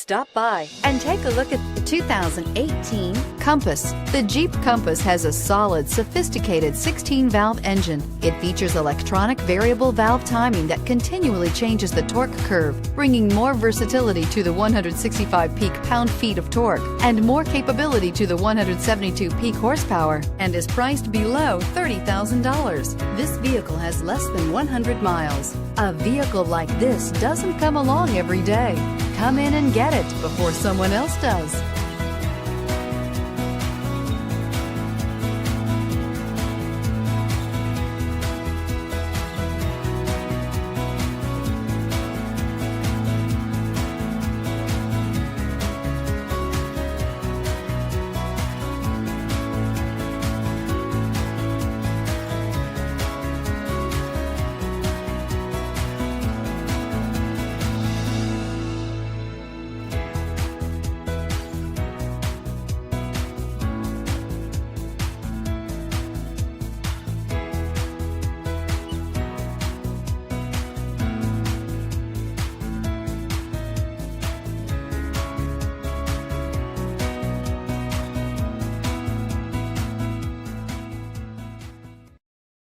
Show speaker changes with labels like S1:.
S1: Stop by and take a look at the 2018 Compass. The Jeep Compass has a solid, sophisticated 16-valve engine. It features electronic variable valve timing that continually changes the torque curve, bringing more versatility to the 165 peak pound-feet of torque and more capability to the 172 peak horsepower, and is priced below $30,000. This vehicle has less than 100 miles. A vehicle like this doesn't come along every day. Come in and get it before someone else does.